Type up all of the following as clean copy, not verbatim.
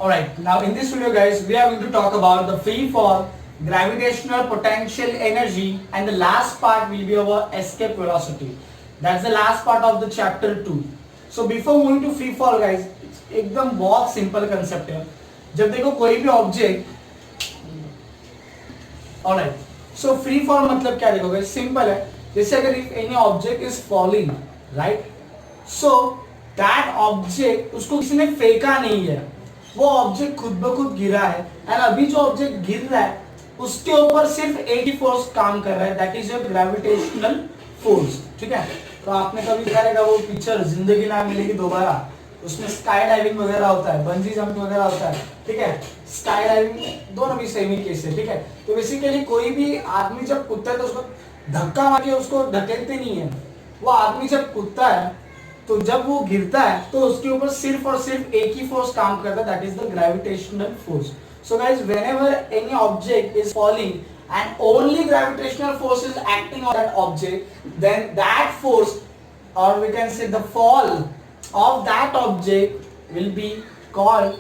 Alright, now in this video guys, we are going to talk about the free fall, gravitational potential energy, and the last part will be our escape velocity. That's the last part of the chapter 2. So before moving to free fall guys, एकदम बहुत simple concept है. जब देखो कोई भी object, alright, so free fall मतलब क्या देखोगे, सिंपल है. जैसे अगर if any object is falling, right, so that object उसको किसी ने फेंका नहीं है, वो ऑब्जेक्ट खुद ब खुद गिरा है. एंड अभी जो ऑब्जेक्ट गिर रहा है उसके ऊपर सिर्फ एक ही फोर्स काम कर रहा है, that is your gravitational force. ठीक है, तो आपने कभी देखा रहेगा वो पिक्चर जिंदगी ना मिलेगी दोबारा, उसमें स्काई डाइविंग वगैरह होता है, बंजी जंप वगैरह होता है. ठीक है, स्काई डाइविंग दोनों भी सेम ही केस है. ठीक है, तो बेसिकली कोई भी आदमी जब कूदता है तो उसको धक्का मार के उसको धकेलते नहीं है. वो आदमी जब कूदता है तो जब वो गिरता है तो उसके ऊपर सिर्फ और सिर्फ एक ही फोर्स काम करता है, that is the gravitational force. So guys, whenever any object is falling and only gravitational force is acting on that object, then that force, or we can say the fall of that object will be called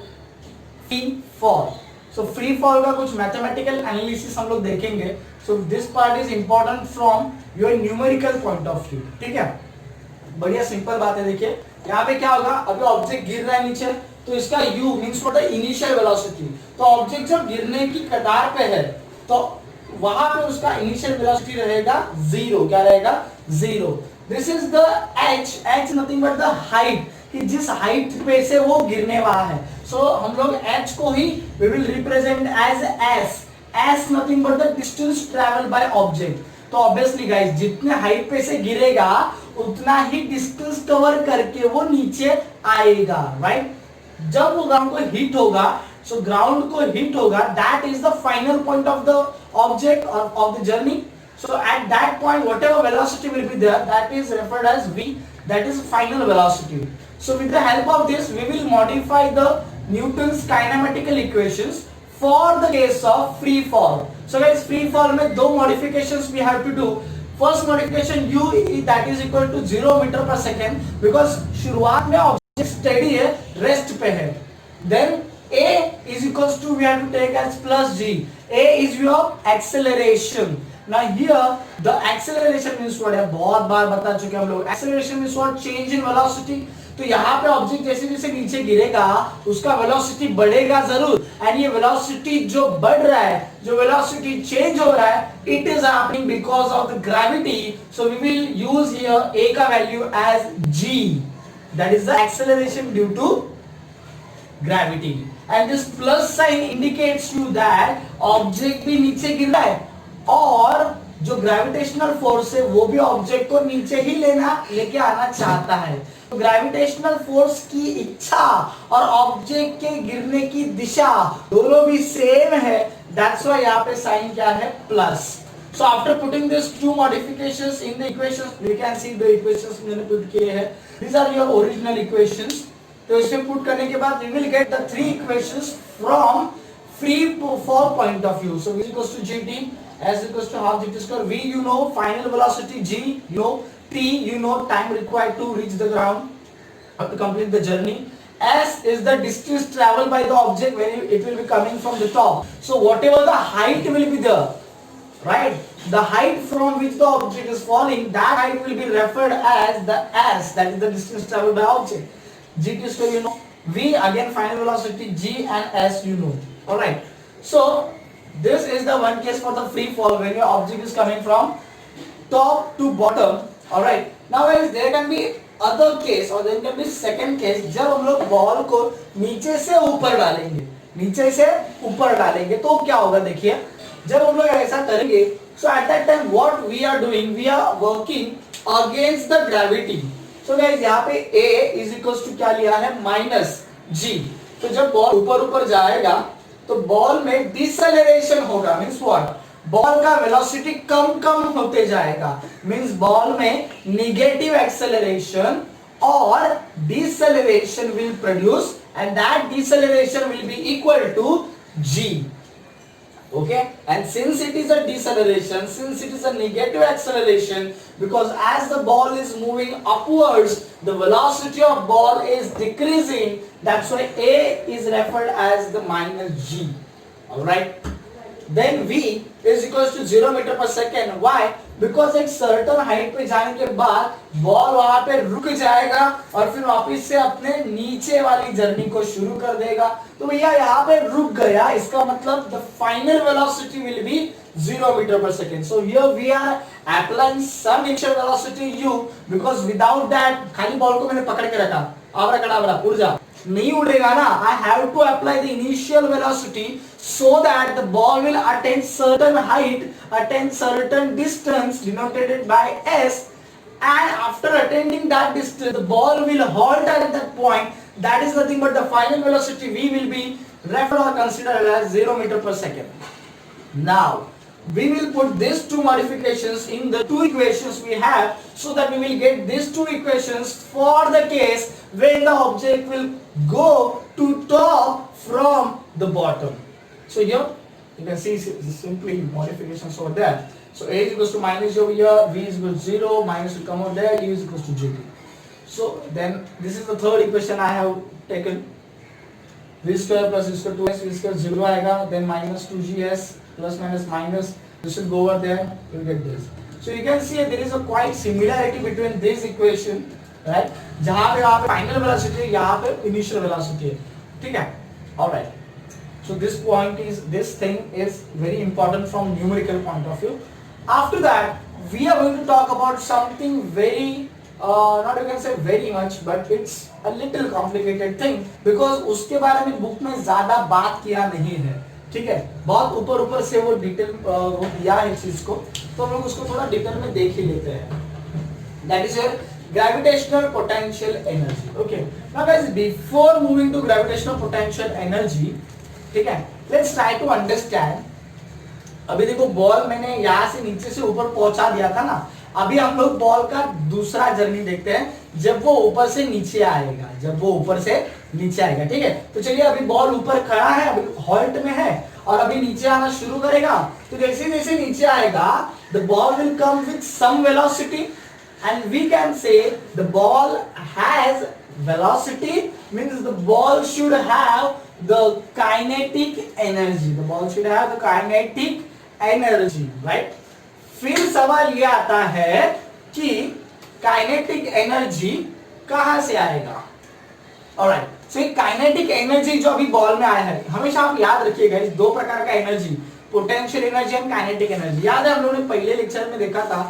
free fall. So free fall का कुछ mathematical analysis हम लोग देखेंगे. So this part is important from your numerical point of view. ठीक है, बढ़िया simple बात है. देखिए यहाँ पे क्या होगा, अभी ऑब्जेक्ट गिर रहा है नीचे, तो इसका u मींस व्हाट है, इनिशियल वेलोसिटी. तो ऑब्जेक्ट जब गिरने की कतार पे है तो वहां पे उसका इनिशियल वेलोसिटी रहेगा जीरो. क्या रहेगा, zero. This is the h nothing but the height, कि जिस हाइट पे से वो गिरने वाला है. सो हम लोग h को ही we will represent as s nothing but the distance travel by object. तो ऑब्वियसली गाइस, जितने हाइट पे से गिरेगा उतना ही डिस्टेंस कवर करके वो नीचे आएगा. राइट, जब वो ग्राउंड को हिट होगा, सो ग्राउंड को हिट होगा, that is the final point of the object और of the journey. So at that point whatever velocity will be there, that is referred as v, that is final velocity. So with the help of this we will modify the Newton's kinematical equations for the case of free fall. So guys, free fall में दो modifications we have to do. First modification u that is equal to 0 metre per second, because शुरुआत में object steady है, rest पे है. Then a is equals to, we have to take as plus g. a is your acceleration. Now here the acceleration means what है, बहुत बार बता चुके हम लोग. acceleration means what, change in velocity. तो यहाँ पे ऑब्जेक्ट जैसे जैसे नीचे गिरेगा उसका वेलोसिटी बढ़ेगा जरूर, एंड ये वेलोसिटी जो बढ़ रहा है, जो वेलोसिटी चेंज हो रहा है, it is happening because of the gravity. So we will use here a का value as g, that is the acceleration due to gravity. And this plus sign indicates you that object भी नीचे गिर रहा है और जो gravitational force है वो भी ऑब्जेक्ट को नीचे ही लेके आना चाहता है. तो ग्रेविटेशनल फोर्स की इच्छा और ऑब्जेक्ट के गिरने की दिशा दोनों भी सेम है. दैट्स व्हाई यहाँ पे साइन क्या है, plus. So after putting these two modifications in the equations, we can see the equations मैंने पुट किए हैं. These are your original equations. तो इसे पुट करने के बाद we will get the three equations from free fall point of view. So v is equals to gt, s is equals to half gt square. V you know final velocity, g you know, t you know time required to reach the ground or to complete the journey. S is the distance traveled by the object when it will be coming from the top. So whatever the height will be there, right, the height from which the object is falling, that height will be referred as the s, that is the distance traveled by object. gt square you know, v again final velocity, g and s you know. All right, so this is the one case for the free fall when your object is coming from top to bottom. All right, now guys, there can be other case or there can be second case, जब हम लोग ball को नीचे से ऊपर डालेंगे, नीचे से ऊपर डालेंगे तो क्या होगा. देखिए जब हम लोग ऐसा करेंगे, so at that time what we are doing, we are working against the gravity. So guys, यहाँ पे a is equals to क्या लिया है, माइनस g. तो जब बॉल ऊपर ऊपर जाएगा तो बॉल में डिसेलेरेशन होगा, मीन्स व्हाट, बॉल का वेलोसिटी कम कम होते जाएगा, मीन्स बॉल में निगेटिव एक्सेलरेशन और deceleration will produce, and that deceleration will be equal to g. Okay, and since it is a deceleration, since it is a negative acceleration, because as the ball is moving upwards, the velocity of ball is decreasing. That's why A is referred as the minus G. All right. Then V is equals to 0 metre पर second. Why? Because एक certain height पे जाने के बाद ball वहां पे रुक जाएगा और फिर वापस से अपने नीचे वाली जर्नी को शुरू कर देगा. तो भैया यहाँ पे रुक गया, इसका मतलब the final velocity will be 0 metre पर second. So here we are applying some initial velocity u, because without that खाली बॉल को मैंने पकड़ के रखा, आबराकडाबरा उड़ जा, नहीं उड़ेगा ना. I have to apply the initial velocity so that the ball will attain certain height, attain certain distance denoted by s, and after attaining that distance the ball will halt at that point. That is nothing but the final velocity v will be referred or considered as 0 meter per second. Now we will put these two modifications in the two equations we have, so that we will get these two equations for the case when the object will go to top from the bottom. So here you can see simply modifications over there. So A is equals to minus over here, V is equals to 0, minus will come over there, U is equals to GT. So then this is the third equation I have taken. V square plus U square 2s, V square 0 आएगा, then minus 2gs plus minus minus, this will go over there, you will get this. So you can see there is a quite similarity between this equation, right? जहाँ पे यहाँ पे final velocity है, यहाँ पे initial velocity है, ठीक है? All right. So this point is, this thing is very important from numerical point of view. After that, we are going to talk about something very, not you can say very much, but it's a little complicated thing, because उसके बारे में book में ज़्यादा बात किया नहीं है, ठीक है? बहुत ऊपर ऊपर से वो डिटेल वो दिया है इस चीज को, तो हम लोग उसको थोड़ा डिटेल में देख ही लेते हैं. That is your gravitational potential energy. Okay. Now guys, before moving to gravitational potential energy, ठीक है, लेट्स ट्राई टू अंडरस्टैंड. अभी देखो बॉल मैंने यहाँ से नीचे से ऊपर पहुंचा दिया था ना. अभी हम लोग बॉल का दूसरा जर्नी देखते हैं जब वो ऊपर से नीचे आएगा, जब वो ऊपर से नीचे आएगा, ठीक है? तो चलिए, अभी बॉल ऊपर खड़ा है, अभी हॉल्ट में है और अभी नीचे आना शुरू करेगा. तो जैसे जैसे नीचे आएगा, the ball will come with some velocity, and we can say the ball has velocity, means the ball should have the kinetic energy. The ball should have the kinetic energy, right? फिर सवाल ये आता है कि kinetic energy कहाँ से आएगा? Alright, so kinetic energy जो अभी बॉल में आया है, हमेशा आप याद रखिएगा इस दो प्रकार का energy, potential energy and kinetic energy. याद है हम लोगों ने पहले लेक्चर में देखा था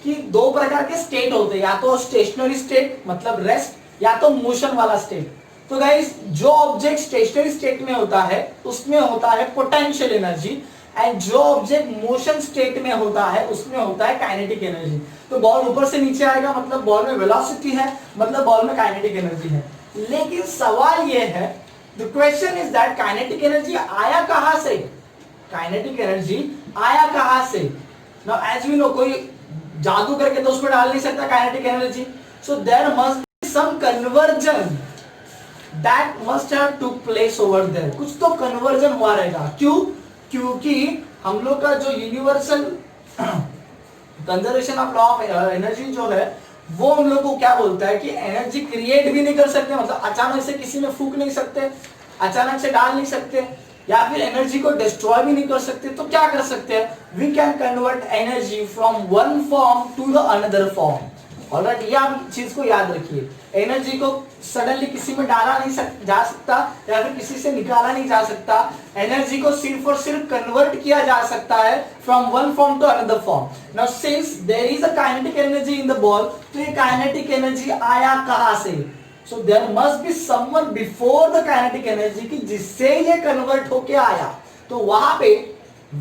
कि दो प्रकार के स्टेट होते हैं, या तो स्टेशनरी स्टेट मतलब रेस्ट, या तो मोशन वाला स्टेट. तो गाइस, जो ऑब्जेक्ट स्टेशनरी स्टेट में होता है उसमें होता है पोटेंशियल एनर्जी, एंड जो ऑब्जेक्ट मोशन स्टेट में होता है उसमें होता है काइनेटिक एनर्जी. तो बॉल ऊपर से नीचे आएगा मतलब बॉल में वेलोसिटी है, मतलब बॉल में काइनेटिक एनर्जी है. लेकिन सवाल ये है, the question is that kinetic energy आया कहां से? काइनेटिक एनर्जी आया कहां से? नाउ एज वी नो, कोई जादू करके तो उसमें डाल नहीं सकता kinetic energy. So there must some conversion that must have took place over there. कुछ तो कन्वर्जन हुआ रहेगा. क्यों? क्योंकि हम लोग का जो universal conservation of law of energy जो है, वो हम लोग को क्या बोलता है कि एनर्जी क्रिएट भी नहीं कर सकते, मतलब अचानक से किसी में फूंक नहीं सकते, अचानक से डाल नहीं सकते, या फिर एनर्जी को डिस्ट्रॉय भी नहीं कर सकते. तो क्या कर सकते हैं? We can convert energy from one form to the another form. Alright, ये आप चीज को याद रखिए. एनर्जी को सडनली किसी में डाला नहीं जा सकता, या फिर किसी से निकाला नहीं जा सकता. एनर्जी को सिर्फ और सिर्फ कन्वर्ट किया जा सकता है from one form to another form. Now since there is a kinetic energy in the ball, तो ये काइनेटिक एनर्जी आया कहां से? So there must be someone before the kinetic energy कि जिससे ये कन्वर्ट होके आया. तो वहां पे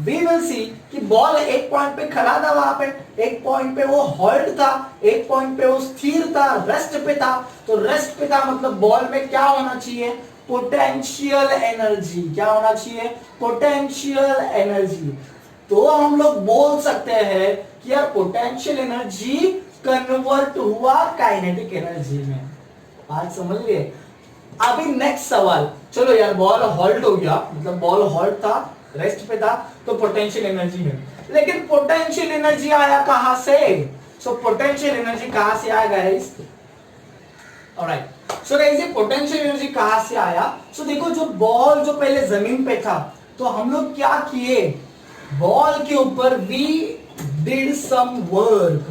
we will see कि बॉल एक पॉइंट पे खड़ा था, वहां पे एक पॉइंट पे वो हॉल्ट था, एक पॉइंट पे वो स्थिर था, रेस्ट पे था. तो रेस्ट पे था मतलब बॉल में क्या होना चाहिए? Potential energy. क्या होना चाहिए? Potential energy. तो हम लोग बोल सकते हैं कि यार पोटेंशियल एनर्जी कन्वर्ट हुआ काइनेटिक एनर्जी में. बात समझ लिए? अभी नेक्स्ट सवाल, चलो यार बॉल हॉल्ट हो गया, मतलब बॉल हॉल्ट था, रेस्ट पे था, तो पोटेंशियल एनर्जी है। लेकिन पोटेंशियल एनर्जी आया कहां से? सो पोटेंशियल एनर्जी कहां से आया गाइस? ऑलराइट, सो गाइस ये पोटेंशियल एनर्जी कहां से आया? सो देखो जो बॉल जो पहले जमीन पे था, तो हम लोग क्या किए, बॉल के ऊपर we did some work,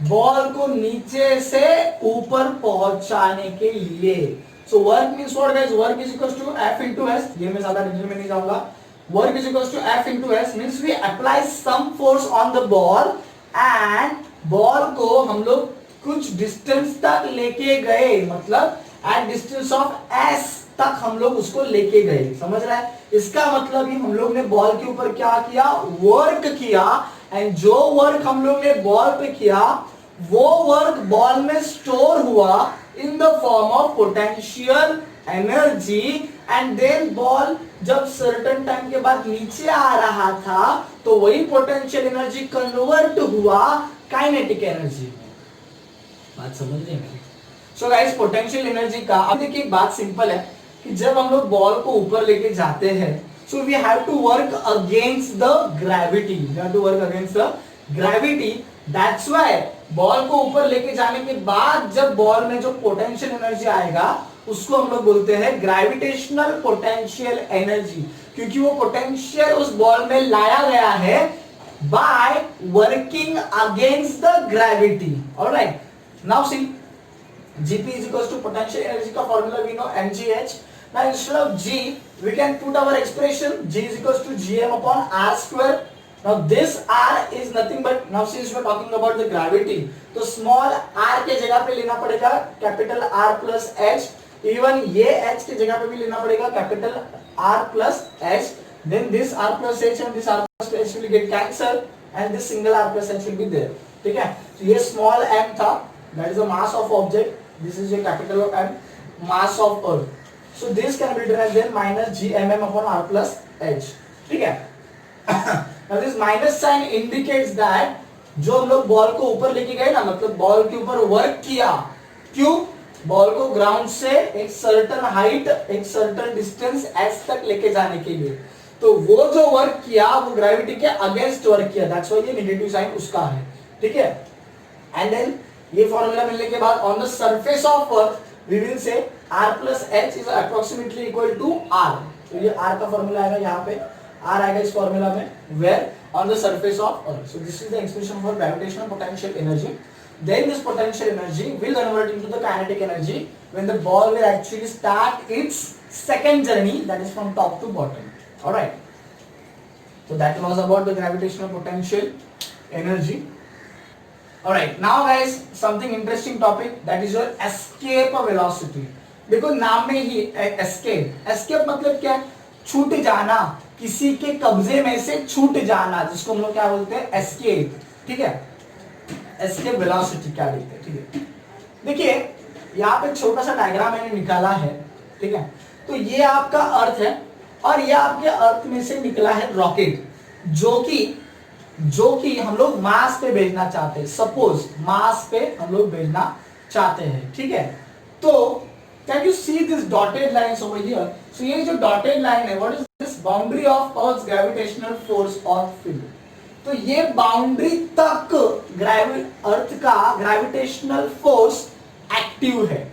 ball को नीचे से ऊपर पहुंचाने के लिए। So work means what guys? Work is equal to F into S। ये मैं ज्यादा डिटेल में नहीं जाऊंगा। Work is equal to F into S means we apply some force on the ball and ball को हम लोग कुछ डिस्टेंस तक लेके गए, मतलब एट डिस्टेंस ऑफ S तक हम लोग उसको लेके गए। समझ रहा है? इसका मतलब ही हम लोग ने बॉल के ऊपर क्या किया, वर्क किया, एंड जो वर्क हम लोग ने बॉल पे किया वो वर्क बॉल में स्टोर हुआ in the form of potential energy, and then ball जब सर्टेन टाइम के बाद नीचे आ रहा था तो वही पोटेंशियल एनर्जी कन्वर्ट हुआ काइनेटिक एनर्जी में। बात समझ रहे हैं? सो गाइस पोटेंशियल एनर्जी का अब देखिए बात सिंपल है कि जब हम लोग बॉल को ऊपर लेके जाते हैं, so we have to work against the gravity, we have to work against the gravity. That's why ball को ऊपर लेके जाने के बाद जब बॉल में जो पोटेंशियल एनर्जी आएगा उसको हम लोग बोलते हैं ग्रेविटेशनल पोटेंशियल एनर्जी, क्योंकि वो पोटेंशियल उस बॉल में लाया गया है by working against the gravity. Alright, now see Gp is equals to potential energy का formula we know mgh. Now instead of G we can put our expression G is equals to gm upon r square. Now this r is nothing but, now since we are talking about the gravity, तो small r के जगह पे लेना पड़ेगा capital R plus h, even ये h के जगह पे भी लेना पड़ेगा capital R plus h, then this R plus h and this R plus h will get cancelled and this single R plus h will be there. ठीक है? तो ये small m था, that is the mass of object, this is a capital M, mass of earth, so this can be written as then minus gmm upon r plus h. ठीक है? Now this minus sign indicates that जो हम लोग ball को ऊपर लेके गए ना, मतलब बॉल के ऊपर वर्क किया, क्यों? बॉल को ग्राउंड से एक सर्टेन हाइट, एक सर्टेन डिस्टेंस s तक लेके जाने के लिए, तो वो जो वर्क किया वो ग्रेविटी के अगेंस्ट वर्क किया, दैट्स व्हाई ये नेगेटिव साइन उसका है। ठीक है? एंड देन ये फॉर्मूला मिलने के बाद on the surface of earth we will say r plus h is approximately equal to r, तो ये r का फॉर्मूला आएगा, यहाँ पे r आएगा इस फॉर्मूला में, where on the surface of earth. So this is the expression for gravitational potential energy. Then this potential energy will convert into the kinetic energy when the ball will actually start its second journey, that is from top to bottom. All right, so that was about the gravitational potential energy. Alright, now guys something interesting topic, that is your escape velocity. देखो नाम में ही escape मतलब क्या? छूट जाना, किसी के कब्जे में से छूट जाना, जिसको हम लोग क्या बोलते हैं? escape. ठीक है? escape velocity क्या बोलते हैं? ठीक है? देखिए यहाँ पे छोटा सा डायग्राम मैंने निकाला है, ठीक है? तो ये आपका अर्थ है और ये आपके अर्थ में से निकला है रॉकेट, जो कि हम लोग मार्स पे भेजना चाहते हैं। सपोज मार्स पे हम लोग भेजना चाहते हैं, ठीक है? तो can you see this dotted lines over here? So ये जो डॉटेड लाइन है, what is this? Boundary of earth gravitational force और फील्ड। तो ये बाउंड्री तक अर्थ का ग्रेविटेशनल फोर्स एक्टिव है,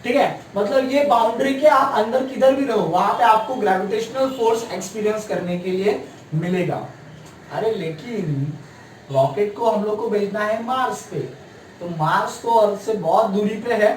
ठीक है? मतलब ये बाउंड्री के आप अंदर किधर भी रहो वहां पे आपको ग्रेविटेशनल फोर्स एक्सपीरियंस करने के लिए मिलेगा। अरे लेकिन रॉकेट को हम लोग को भेजना है मार्स पे, तो मार्स तो अर्थ से बहुत दूरी पे है।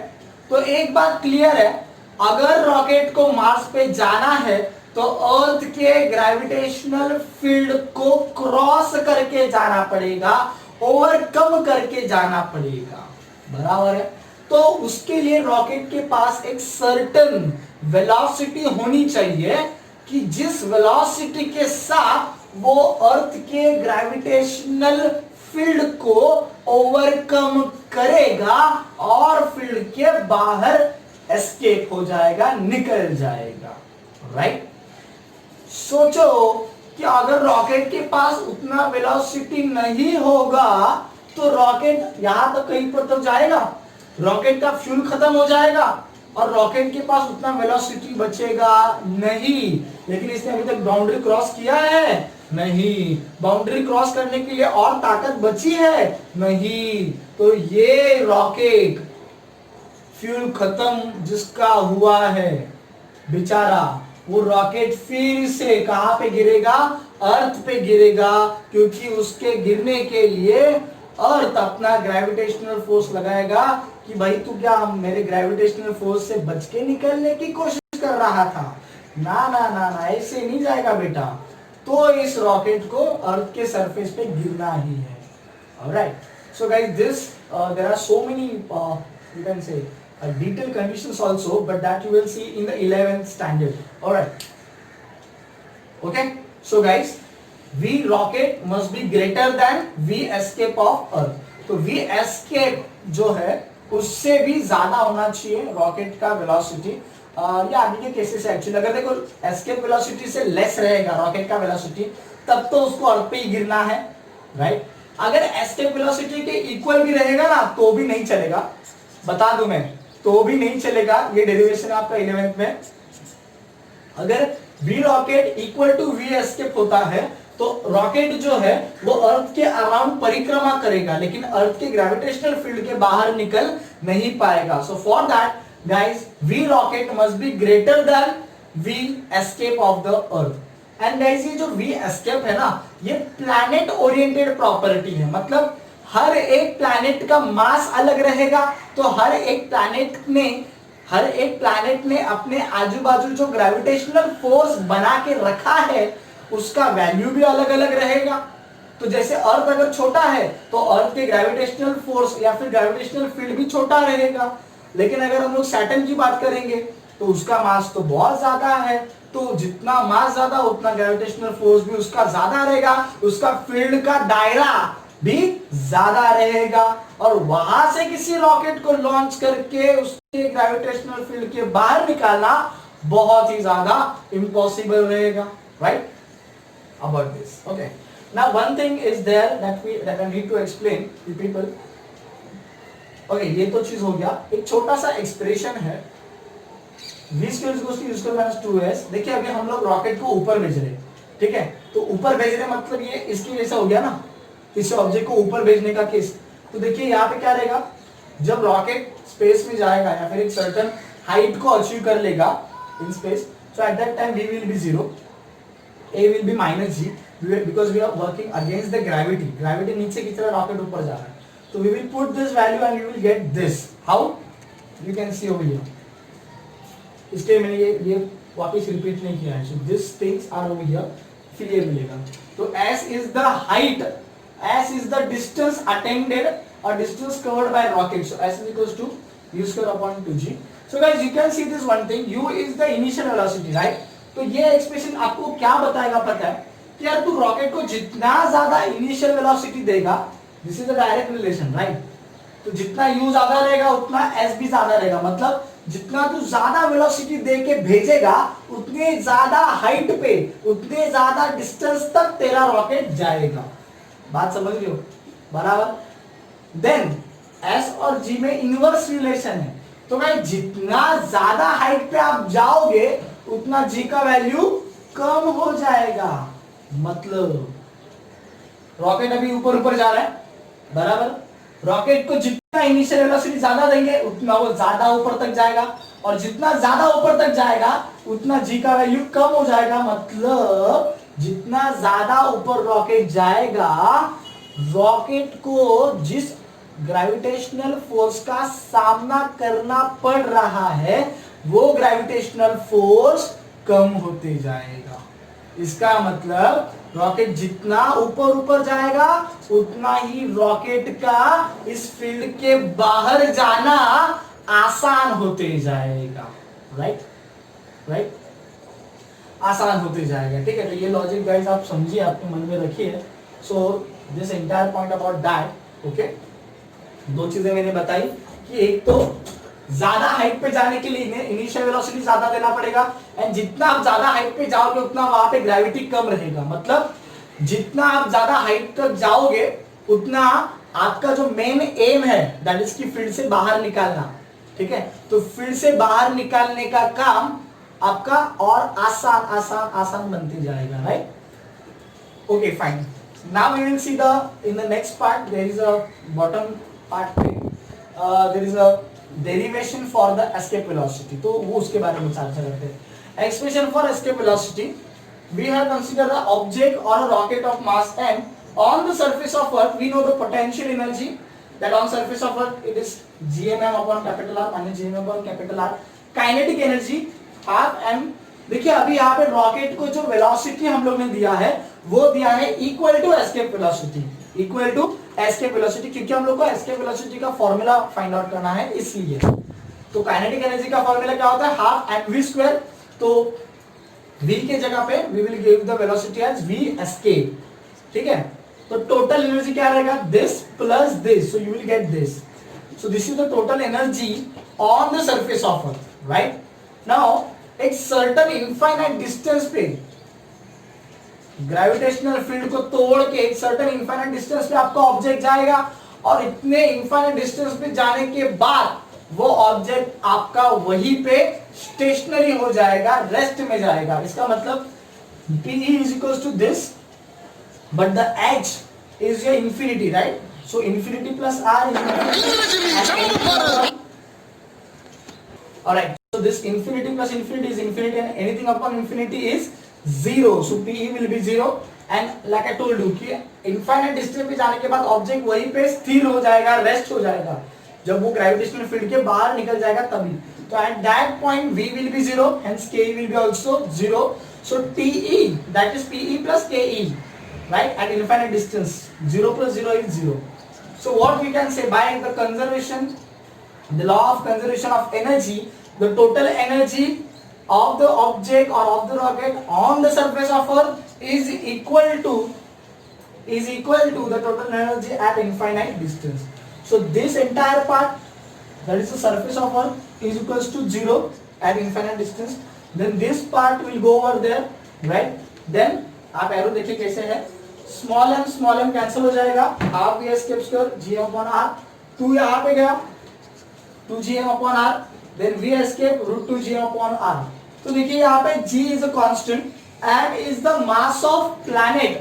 तो एक बात क्लियर है, अगर रॉकेट को मार्स पे जाना है तो अर्थ के ग्रेविटेशनल फील्ड को क्रॉस करके जाना पड़ेगा, ओवरकम करके जाना पड़ेगा, बराबर है? तो उसके लिए रॉकेट के पास एक सर्टेन वेलोसिटी होनी चाहिए कि जिस वेलोसिटी के साथ वो अर्थ के ग्रेविटेशनल फील्ड को ओवरकम करेगा और फील्ड के बाहर एस्केप हो जाएगा, निकल जाएगा। राइट? सोचो कि अगर रॉकेट के पास उतना वेलोसिटी नहीं होगा तो रॉकेट यहां तक कहीं पर तो जाएगा, रॉकेट का फ्यूल खत्म हो जाएगा, और रॉकेट के पास उतना वेलोसिटी बचेगा नहीं। लेकिन इसने अभी तक बाउंड्री क्रॉस किया है नहीं, बाउंड्री क्रॉस करने के लिए और ताकत बची है नहीं। तो ये रॉकेट फ्यूल खत्म जिसका हुआ है बेचारा, वो रॉकेट फिर से कहां पे गिरेगा, अर्थ पे गिरेगा, क्योंकि उसके गिरने के लिए अर्थ अपना ग्रेविटेशनल फोर्स लगाएगा कि भाई तू क्या मेरे ग्रेविटेशनल फोर्स से बच के निकलने की कोशिश कर रहा था। ना ना ना ना, ऐसे नहीं जाएगा बेटा। तो इस रॉकेट को अर्थ के सरफेस पे गिरना ही है। Alright, so guys this there are so many you can say detailed conditions also, but that you will see in the 11th standard. Alright, okay, so guys, V rocket must be greater than V escape of earth. तो V escape जो है उससे भी ज्यादा होना चाहिए rocket का velocity. ये आगे के केसेस है एक्चुअली। अगर देखो एस्केप वेलोसिटी से लेस रहेगा रॉकेट का वेलोसिटी, तब तो उसको अर्थ पे ही गिरना है, राइट। अगर एस्केप वेलोसिटी के इक्वल भी रहेगा ना तो भी नहीं चलेगा, बता दूं मैं, तो भी नहीं चलेगा। ये डेरिवेशन है आपका 11th में। अगर V rocket equal to V escape होता है तो रॉकेट जो है वो अर्थ के अराउंड परिक्रमा करेगा, लेकिन अर्थ के ग्रेविटेशनल फील्ड के बाहर निकल नहीं पाएगा। So for that guys V rocket must be greater than V escape of the earth. And guys ये जो V एस्केप है ना, ये प्लैनेट ओरिएंटेड प्रॉपर्टी है। मतलब हर एक प्लैनेट का मास अलग रहेगा, तो हर एक प्लैनेट ने अपने आजू बाजू जो ग्रेविटेशनल फोर्स बना के रखा है उसका वैल्यू भी अलग अलग रहेगा। तो जैसे अर्थ अगर छोटा है तो अर्थ के ग्रेविटेशनल फोर्स या फिर ग्रेविटेशनल फील्ड भी छोटा रहेगा। लेकिन अगर हम लोग सैटर्न की बात करेंगे तो उसका मास तो बहुत ज्यादा है, तो जितना मास ज्यादा उतना ग्रेविटेशनल फोर्स भी उसका ज्यादा रहेगा, उसका फील्ड का दायरा भी ज्यादा रहेगा। और वहां से किसी रॉकेट को लॉन्च करके उसके ग्रेविटेशनल फील्ड के बाहर निकालना बहुत ही ज्यादा इम्पॉसिबल रहेगा, right. About this, okay, now one thing is there that I need to explain to people. Okay, ये तो चीज हो गया। एक छोटा सा एक्सप्रेशन है, v square equals to u square minus 2s। देखिए अभी हम लोग रॉकेट को ऊपर भेज रहे हैं, ठीक है। तो ऊपर भेज रहे मतलब ये इसके जैसा हो गया ना, इस ऑब्जेक्ट को ऊपर भेजने का केस। तो देखिए यहाँ पे क्या रहेगा, जब रॉकेट स्पेस में जाएगा या फिर एक सर्टेन हाइट को अचीव कर लेगा in space, so at that time v will be 0, a will be minus g, because we are working against the gravity. Gravity नीचे की तरह, रॉकेट ऊपर जा रहा है। तो we will put this value and we will get this. How, you can see over here. इसलिए मैंने ये वापस रिपीट नहीं किया है। So this things are over here, फिर ये मिलेगा। तो s is the height, s is the distance attained or distance covered by rocket. So s is equals to u square upon 2g. So guys you can see this one thing, u is the initial velocity, right? तो ये expression आपको क्या बताएगा पता है कि यार तू रॉकेट को जितना ज्यादा इनिशियल वेलोसिटी देगा, this is the direct relation, right. तो जितना u ज्यादा रहेगा उतना s भी ज्यादा रहेगा। मतलब जितना तू ज्यादा वेलोसिटी दे के भेजेगा उतने ज्यादा हाइट पे, उतने ज्यादा डिस्टेंस तक तेरा रॉकेट जाएगा। बात समझ रहे हो, बराबर। देन s और g में इनवर्स रिलेशन है। तो भाई जितना ज्यादा हाइट पे आप जाओगे उतना g का वैल्यू कम हो जाएगा। मतलब रॉकेट अभी ऊपर ऊपर जा रहा है, बराबर। रॉकेट को जितना इनिशियल वेलोसिटी ज्यादा देंगे उतना वो ज्यादा ऊपर तक जाएगा, और जितना ज्यादा ऊपर तक जाएगा उतना g का वैल्यू कम हो जाएगा। मतलब जितना ज्यादा ऊपर रॉकेट जाएगा, रॉकेट को जिस ग्रेविटेशनल फोर्स का सामना करना पड़ रहा है वो ग्रेविटेशनल फोर्स कम होते जाएगा। इसका मतलब रॉकेट जितना ऊपर ऊपर जाएगा उतना ही रॉकेट का इस फील्ड के बाहर जाना आसान होते जाएगा, राइट राइट, आसान होते जाएगा। ठीक है, तो ये लॉजिक गाइस आप समझिए, आपके मन में रखिए। So this entire point about that, okay. दो चीजें मैंने बताई कि एक तो ज्यादा हाइट पे जाने के लिए इनिशियल वेलोसिटी ज्यादा देना पड़ेगा, एंड जितना आप ज्यादा हाइट पे जाओगे उतना वहां पे ग्रेविटी कम रहेगा। मतलब जितना आप ज्यादा हाइट तक जाओगे उतना आपका जो मेन एम है दैट इज की फील्ड से बाहर निकालना, ठीक है, तो फिर से बाहर निकालने का काम आपका और आसान आसान आसान बनते जाएगा, right? Okay fine. Now we will see the in the next part there is a bottom part पे there is a derivation for the escape velocity. तो वो उसके बारे में चर्चा करते हैं. Expression for escape velocity, we have considered the object or a rocket of mass m on the surface of earth. We know the potential energy that on surface of earth it is gmm upon capital R minus gm upon capital R. Kinetic energy half m. देखिए अभी यहाँ पे rocket को जो velocity हम लोग ने दिया है वो दिया है equal to escape velocity, equal to escape velocity, क्योंकि हम लोग को एस्केप वेलोसिटी का फॉर्मूला फाइंड आउट करना है इसलिए. तो काइनेटिक एनर्जी का फॉर्मूला क्या होता है? Half m v square. तो v के जगह पे we will give the velocity as v escape. ठीक है, तो टोटल एनर्जी क्या रहेगा? this plus this, so you will get this. So this is the total energy on the surface of earth, right? Now एक certain infinite distance पे gravitational field को तोड़ के एक सर्टेन इनफाइनाइट डिस्टेंस पे आपका ऑब्जेक्ट जाएगा और इतने इनफाइनाइट डिस्टेंस पे जाने के बाद वो ऑब्जेक्ट आपका वहीं पे स्टेशनरी हो जाएगा, रेस्ट में जाएगा. इसका मतलब PE is equals to this, but the H is your infinity, right? So infinity plus R is infinity. Alright, so this infinity plus infinity is infinity and anything upon infinity is zero. So PE will be zero. And like I told you कि infinite distance पे जाने के बाद object वहीं पे स्थिर हो जाएगा, रेस्ट हो जाएगा. जब वो ग्रेविटेशनल फील्ड के बाहर निकल जाएगा तभी. तो at that point V will be zero, hence KE will be also zero. So TE, that is PE plus KE, right? At infinite distance, 0 plus 0 is 0. So what we can say, by the conservation, the law of conservation of energy, the total energy of the object or of the rocket on the surface of Earth is equal to the total energy at infinite distance. So this entire part, that is the surface of Earth, is equals to 0 at infinite distance. Then this part will go over there, right? Then आप arrow देखिए कैसे है, small m cancel हो जाएगा, half v escape square gm upon r, 2 यहाँ पे गया, 2 gm upon r, then v escape root 2 gm upon r. तो देखिए यहाँ पे g is a constant, m is the mass of planet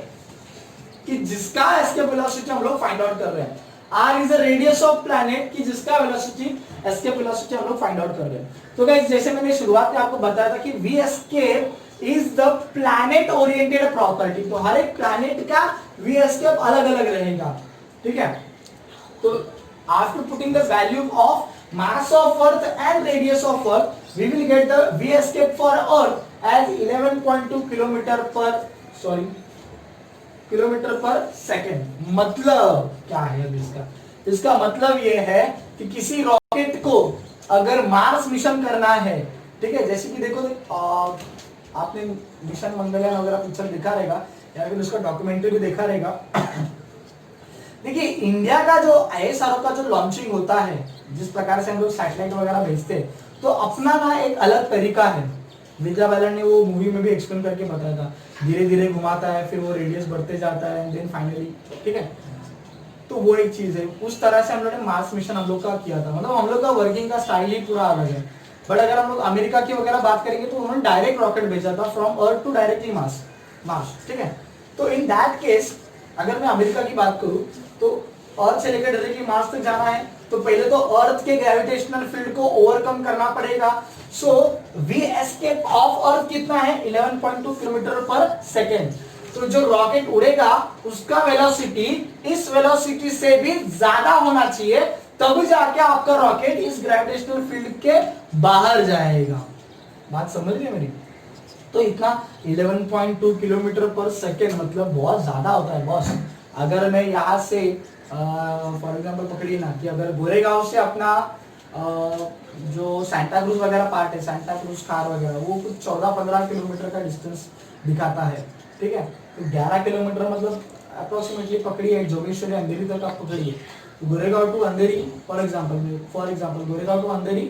कि जिसका escape velocity हम लोग फाइंड आउट कर रहे हैं, r is the radius of planet कि जिसका वेलोसिटी escape velocity हम लोग फाइंड आउट कर रहे हैं. तो गाइस जैसे मैंने शुरुआत में आपको बताया था कि v escape is the planet oriented property. तो हर एक planet का v escape अलग अलग रहेगा, ठीक है? तो after putting the value of mass of earth and radius of earth, we will get the v escape for earth as 11.2 kilometre per second. मतलब क्या है अब इसका मतलब ये है कि किसी रॉकेट को अगर मार्स मिशन करना है, ठीक है, जैसे कि देखो आपने मिशन मंगलयान वगैरह पिक्चर देखा रहेगा या फिर उसका डॉक्यूमेंट्री भी देखा रहेगा. देखिए इंडिया का जो ISRO का जो लॉन्चिंग होता है, जिस प्रकार से हम लोग सैटेलाइट वगैरह भेजते हैं, तो अपना ना एक अलग तरीका है. विद्या बालन ने वो मूवी में भी एक्सप्लेन करके बताया था, धीरे धीरे घुमाता है, फिर वो रेडियस बढ़ते जाता है एंड देन फाइनली, ठीक है. तो वो एक चीज है, उस तरह से हम लोग ने मार्स मिशन हम लोग का किया था. मतलब हम लोग का वर्किंग का स्टाइल ही पूरा अलग है. बट अगर हम लोग अमेरिका की वगैरह बात करेंगे तो उन्होंने डायरेक्ट रॉकेट भेजा था from earth to directly Mars, ठीक है. तो इन दैट केस अगर मैं अमेरिका की बात करूं तो अर्थ से लेकर डायरेक्टली मार्स तक जाना है तो पहले तो अर्थ के ग्रेविटेशनल फील्ड को ओवरकम करना पड़ेगा. So we escape of earth कितना है? 11.2 किलोमीटर पर सेकेंड. तो जो रॉकेट उड़ेगा उसका वेलोसिटी इस वेलोसिटी से भी ज्यादा होना चाहिए, तब जाके आपका रॉकेट इस ग्रेविटेशनल फील्ड के बाहर जाएगा. बात समझ रही है मेरी? तो इतना 11.2 किलोमीटर पर सेकेंड मतलब बहुत ज्यादा होता है बॉस. अगर मैं यहाँ से फॉर एग्जाम्पल पकड़िए ना कि अगर गोरेगांव से अपना जो सांता क्रूज वगैरह पार्ट है, सांता क्रूज कार वगैरह, वो कुछ 14-15 किलोमीटर का डिस्टेंस दिखाता है, ठीक है. तो 11 किलोमीटर मतलब अप्रोक्सीमेटली पकड़िए जोगेश्वरी अंधेरी तक आप पकड़िए. Goregaon to Andheri for example Goregaon to Andheri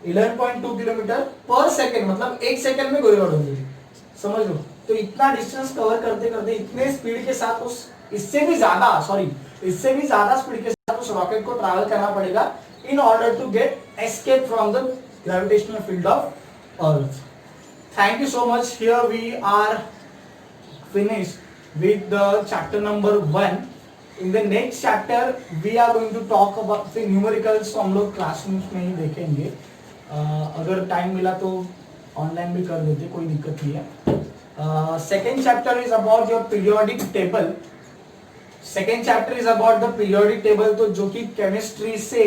11.2 kilometre per second मतलब 1 सेकेंड में गोरेगांव अंधेरी, समझ लो. तो इतना डिस्टेंस कवर करते करते इतने स्पीड के साथ इससे भी ज्यादा स्पीड के साथ उस रॉकेट को ट्रैवल करना पड़ेगा in order to get escape from the gravitational field of earth. Thank you so much. Here we are finished with the chapter number 1. In the next chapter we are going to talk about the numericals. तो हम लोग classrooms में ही देखेंगे. अगर time मिला तो online भी कर देते, कोई दिक्कत नहीं है. Second chapter is about your periodic table. Second chapter is about the periodic table, तो जो कि केमिस्ट्री से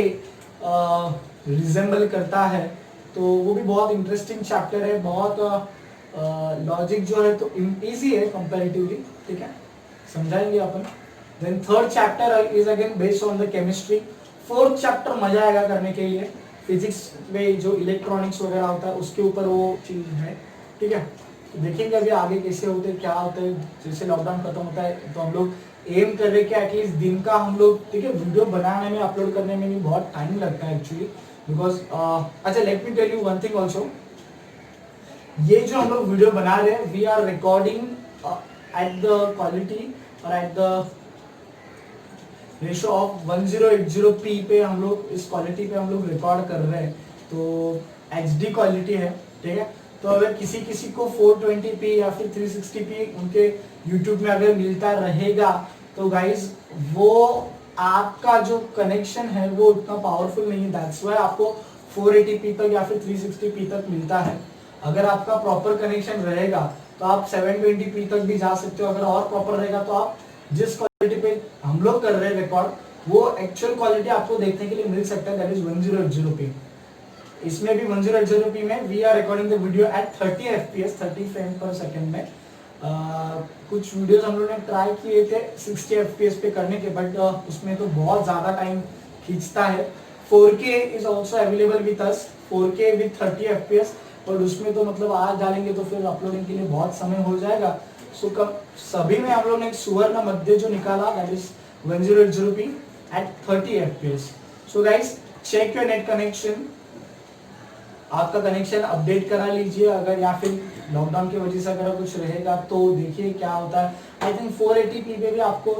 रिजेंबल करता है, तो वो भी बहुत इंटरेस्टिंग चैप्टर है. बहुत लॉजिक जो है तो इजी है कंपैरेटिवली, ठीक है, समझाएंगे अपन. Then third chapter is again based on the chemistry. Fourth chapter मजा आएगा करने के लिए. फिजिक्स में जो इलेक्ट्रॉनिक्स वगैरह होता है उसके ऊपर वो चीज है, ठीक है. देखेंगे अभी आगे कैसे होते हैं, क्या होता है. जैसे लॉकडाउन खत्म होता है तो हम लोग एम कर रहे कि एटलीस्ट दिन का हम लोग, ठीक है, वीडियो बनाने में अपलोड करने में भी बहुत टाइम लगता है एक्चुअली, बिकॉज अच्छा let me tell you one thing also. ये जो हम लोग वीडियो बना रहे हैं, we are recording at the quality और at the ratio of 1080p पे हम लोग इस क्वालिटी पे हम लोग रिकॉर्ड कर रहे हैं. तो HD क्वालिटी है, ठीक है. तो अगर किसी को 420p या फिर 360p उनके YouTube में अगर मिलता रहेगा तो गाइज वो आपका जो कनेक्शन है वो उतना पावरफुल नहीं है. दैट्स व्हाई आपको 480p तक या फिर 360p तक मिलता है. अगर आपका प्रॉपर कनेक्शन रहेगा तो आप 720p तक भी जा सकते हो. अगर और प्रॉपर रहेगा तो आप जिस क्वालिटी पे हम लोग कर रहे हैं रिकॉर्ड वो एक्चुअल क्वालिटी आपको देखने के लिए मिल सकता है, दैट इज 1080p. इसमें भी 1080p में we are recording the video at 30 fps 30 frame per second में. कुछ वीडियोस हम लोगों ने ट्राई किए थे 60 fps पे करने के, बट उसमें तो बहुत ज़्यादा टाइम खींचता है. 4K is also available with us, 4K with 30 fps, और उसमें तो मतलब आज डालेंगे तो फिर अपलोडिंग के लिए बहुत समय हो जाएगा. सो कब सभी में हम लोग ने एक सुवर्ण मध्य जो निकाला, that is 1080p at 30 fps. So guys check your net connection. आपका कनेक्शन अपडेट करा लीजिए अगर, या फिर लॉकडाउन की वजह से अगर कुछ रहेगा तो देखिए क्या होता है. आई थिंक 480p पे भी आपको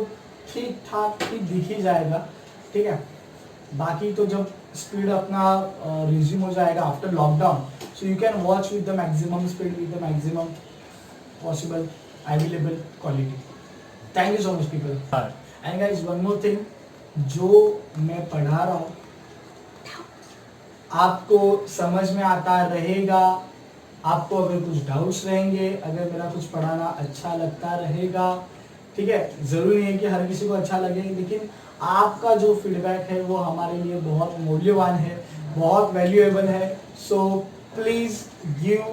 ठीक ठाक ही दिख ही जाएगा, ठीक है. बाकी तो जब स्पीड अपना रिज्यूम हो जाएगा after lockdown, so you can watch with the maximum speed, with the maximum possible available quality. Thank you so much people. And guys one more thing, जो मैं पढ़ा रहा हूँ आपको समझ में आता रहेगा. आपको अगर कुछ डाउट्स रहेंगे, अगर मेरा कुछ पढ़ाना अच्छा लगता रहेगा, ठीक है, जरूरी नहीं है कि हर किसी को अच्छा लगे, लेकिन आपका जो फीडबैक है वो हमारे लिए बहुत मूल्यवान है, बहुत वैल्यूएबल है. सो please give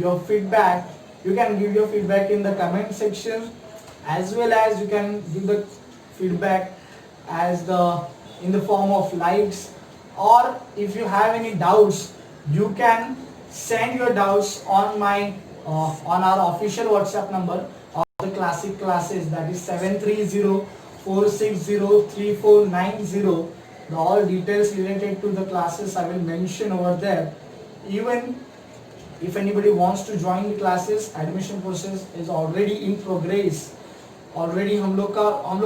your feedback. You can give your feedback in the comment section, as well as you can give the feedback as in the form of likes, or if you have any doubts you can send your doubts on my on our official WhatsApp number of the classic classes, that is 730-460-3490. The all details related to the classes I will mention over there. Even if anybody wants to join the classes, admission process is already in progress. Already हम लोग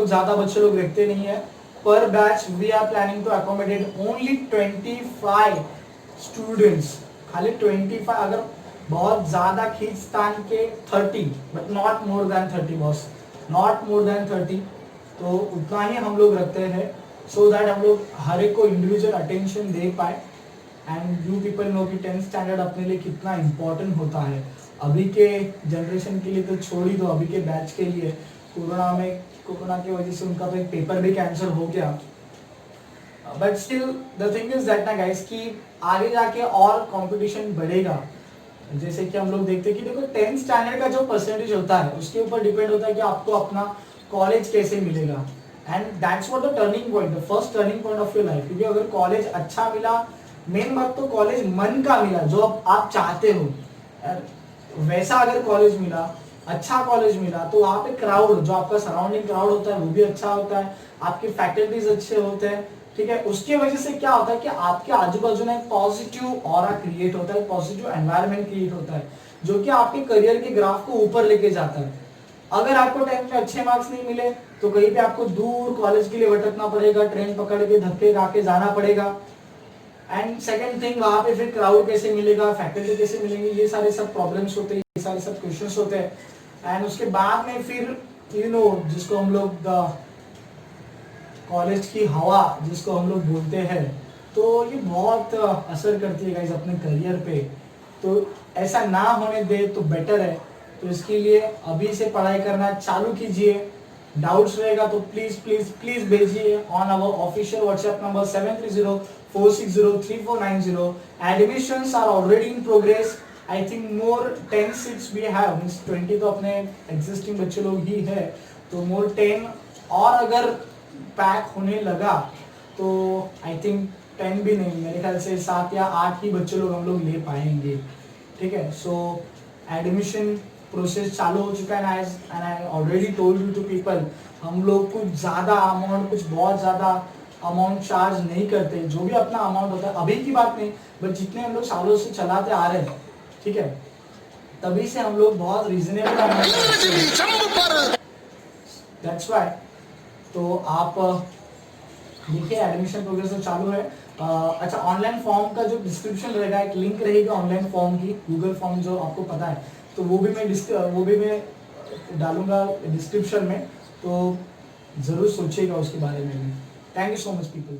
ज़्यादा बच्चे लोग रखते नहीं है. Per batch we are planning to accommodate only 25 students. खाली 25, अगर बहुत ज़्यादा खींचतान के 30, but not more than 30 boss, not more than 30. तो उतना ही हम लोग रखते हैं, so that हम लोग हर एक को individual attention दे पाए. एंड यू पीपल नो कि 10th स्टैंडर्ड अपने लिए कितना इम्पोर्टेंट होता है. अभी के जनरेशन के लिए तो छोड़ ही दो, अभी के बैच के लिए कोरोना की वजह से उनका तो एक पेपर भी कैंसिल हो गया. But still the thing is that ना गाइस कि आगे जाके और कंपटीशन बढ़ेगा. जैसे कि हम लोग देखते हैं कि देखो 10th स्टैंडर्ड का जो परसेंटेज होता है उसके ऊपर डिपेंड होता है कि आपको अपना कॉलेज कैसे मिलेगा. And that's what the turning point, the first turning point of your life. क्योंकि अगर कॉलेज अच्छा मिला, मेन बात तो कॉलेज मन का मिला जो आप चाहते हो, वैसा अगर कॉलेज मिला, अच्छा कॉलेज मिला, तो वहाँ पे क्राउड, जो आपका सराउंडिंग क्राउड होता है वो भी अच्छा होता है, आपके फैकल्टीज अच्छे होते हैं, ठीक है. उसके वजह से क्या होता है कि आपके आजू बाजू में एक पॉजिटिव ऑरा क्रिएट होता है, पॉजिटिव एनवायरनमेंट क्रिएट होता है, जो कि आपके करियर के ग्राफ को ऊपर लेके जाता है. अगर आपको 10th में अच्छे मार्क्स नहीं मिले तो कहीं पे आपको दूर कॉलेज के लिए भटकना पड़ेगा, ट्रेन पकड़ के धक्के खा के जाना पड़ेगा। एंड सेकेंड थिंग, वहां पे फिर क्राउड कैसे मिलेगा, फैकल्टी कैसे मिलेंगे, ये सारे सब प्रॉब्लम्स होते हैं, ये सारे सब क्वेश्चंस होते हैं। एंड उसके बाद में फिर जिसको हम लोग कॉलेज की हवा जिसको हम लोग बोलते हैं, तो ये बहुत असर करती है गाइस अपने करियर पे। तो ऐसा ना होने दे तो बेटर है। तो इसके लिए अभी से पढ़ाई करना चालू कीजिए। डाउट्स रहेगा तो प्लीज प्लीज प्लीज भेजिए on our official WhatsApp number 7304603490। Admissions are already in progress. I think more 10 seats we have, means 20 तो अपने एग्जिस्टिंग बच्चे लोग ही है, तो मोर 10 और अगर पैक होने लगा तो आई थिंक 10 भी नहीं, मेरे ख्याल से 7 या 8 ही बच्चे लोग हम लोग ले पाएंगे। ठीक है, सो एडमिशन प्रोसेस चालू हो चुका है and I already told you to people, हम लोग कुछ ज़्यादा अमाउंट, कुछ बहुत ज़्यादा अमाउंट चार्ज नहीं करते। जो भी अपना अमाउंट होता है, अभी की बात नहीं, बट जितने हम लोग सालों से चलाते आ रहे हैं, ठीक है, तभी से हम लोग बहुत रीजनेबल अमाउंट, दैट्स व्हाई। तो आप देखिए एडमिशन प्रोग्रेस तो चालू है। अच्छा, ऑनलाइन फॉर्म का जो डिस्क्रिप्शन रहेगा, एक लिंक रहेगी ऑनलाइन फॉर्म की, गूगल फॉर्म जो आपको पता है, तो वो भी मैं डालूंगा डिस्क्रिप्शन में, तो ज़रूर सोचिएगा उसके बारे में भी। Thank you so much people.